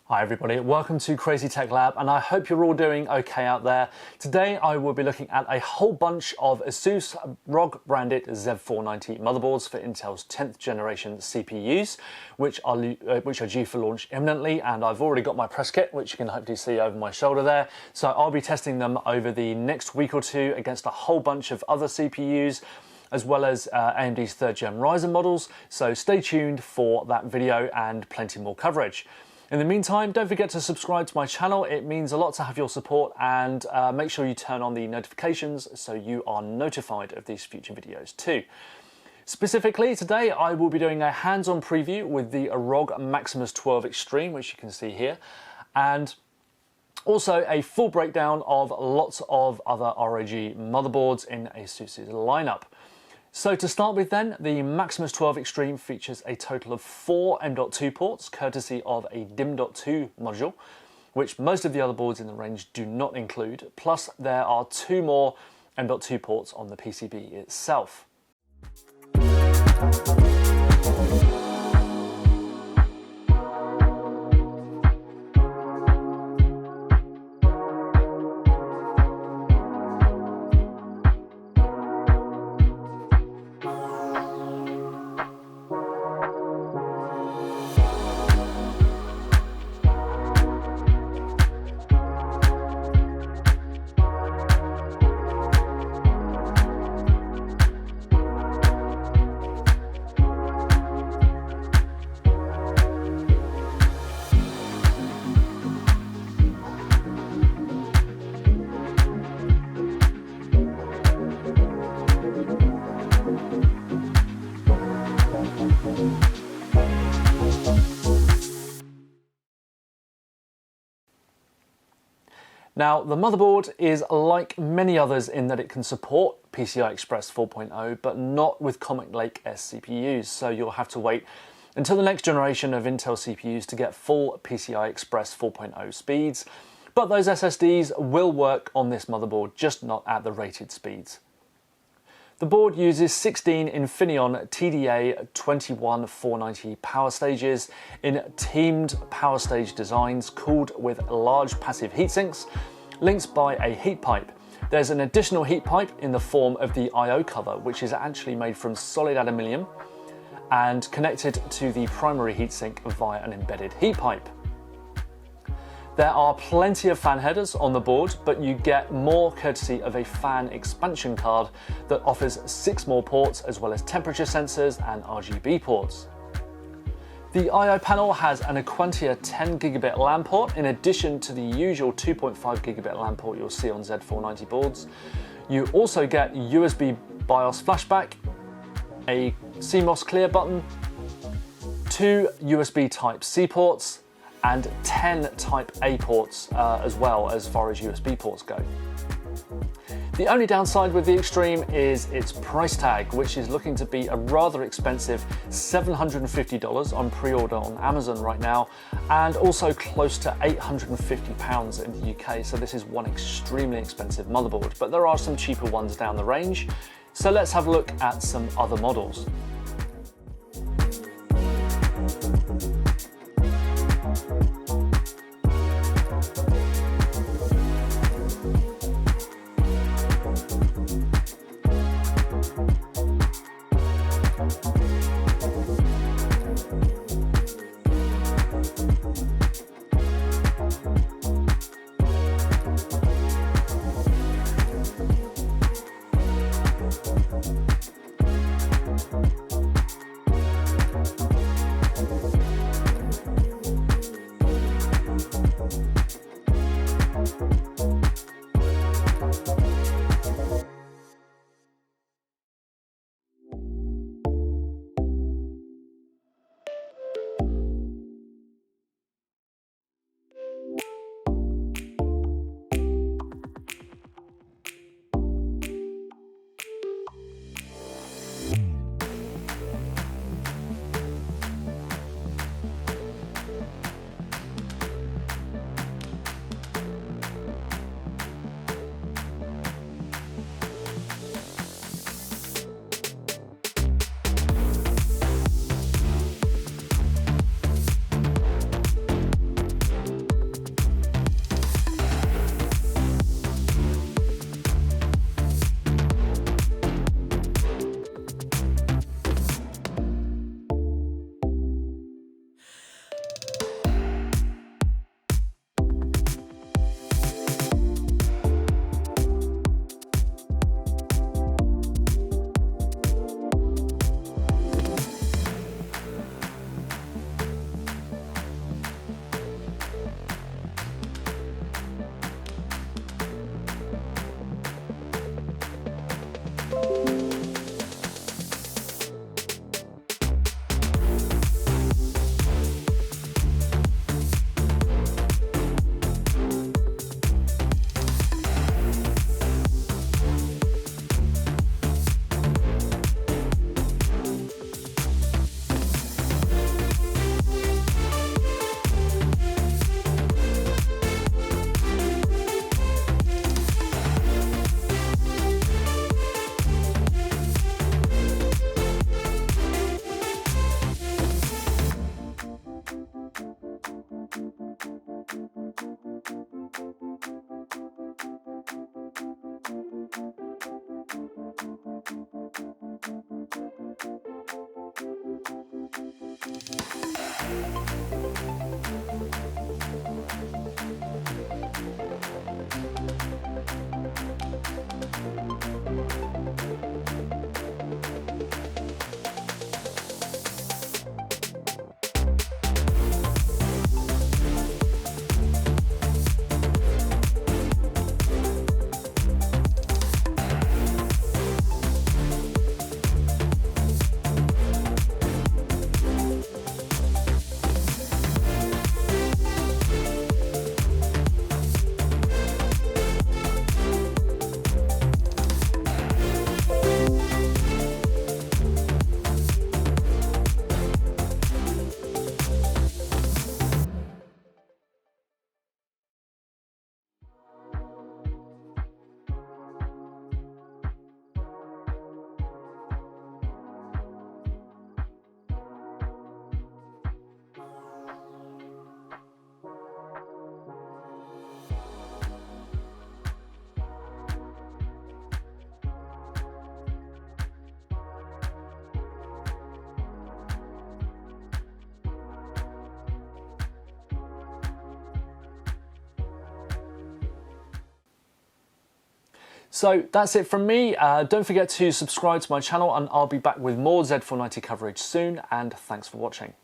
Hi everybody, welcome to Crazy Tech Lab, and I hope you're all doing okay out there. Today I will be looking at a whole bunch of Asus ROG branded Z490 motherboards for Intel's 10th generation CPUs, which are due for launch imminently, and I've already got my press kit, which you can hopefully see over my shoulder there. So I'll be testing them over the next week or two against a whole bunch of other CPUs, as well as AMD's 3rd gen Ryzen models, so stay tuned for that video and plenty more coverage. In the meantime, don't forget to subscribe to my channel. It means a lot to have your support, and make sure you turn on the notifications so you are notified of these future videos too. Specifically, today I will be doing a hands-on preview with the ROG Maximus XII Extreme, which you can see here, and also a full breakdown of lots of other ROG motherboards in Asus's lineup. So to start with then, the Maximus XII Extreme features a total of 4 M.2 ports, courtesy of a DIMM.2 module, which most of the other boards in the range do not include, plus there are 2 more M.2 ports on the PCB itself. Now, the motherboard is like many others in that it can support PCI Express 4.0, but not with Comet Lake S CPUs, so you'll have to wait until the next generation of Intel CPUs to get full PCI Express 4.0 speeds, but those SSDs will work on this motherboard, just not at the rated speeds. The board uses 16 Infineon TDA 21490 power stages in teamed power stage designs cooled with large passive heatsinks, linked by a heat pipe. There's an additional heat pipe in the form of the I/O cover, which is actually made from solid aluminium and connected to the primary heatsink via an embedded heat pipe. There are plenty of fan headers on the board, but you get more courtesy of a fan expansion card that offers 6 more ports, as well as temperature sensors and RGB ports. The I/O panel has an Aquantia 10 gigabit LAN port, in addition to the usual 2.5 gigabit LAN port you'll see on Z490 boards. You also get USB BIOS flashback, a CMOS clear button, 2 USB Type-C ports, and 10 Type-A ports as well, as far as USB ports go. The only downside with the Extreme is its price tag, which is looking to be a rather expensive $750 on pre-order on Amazon right now, and also close to £850 in the UK, so this is one extremely expensive motherboard, but there are some cheaper ones down the range. So let's have a look at some other models. So that's it from me. Don't forget to subscribe to my channel and I'll be back with more Z490 coverage soon, and thanks for watching.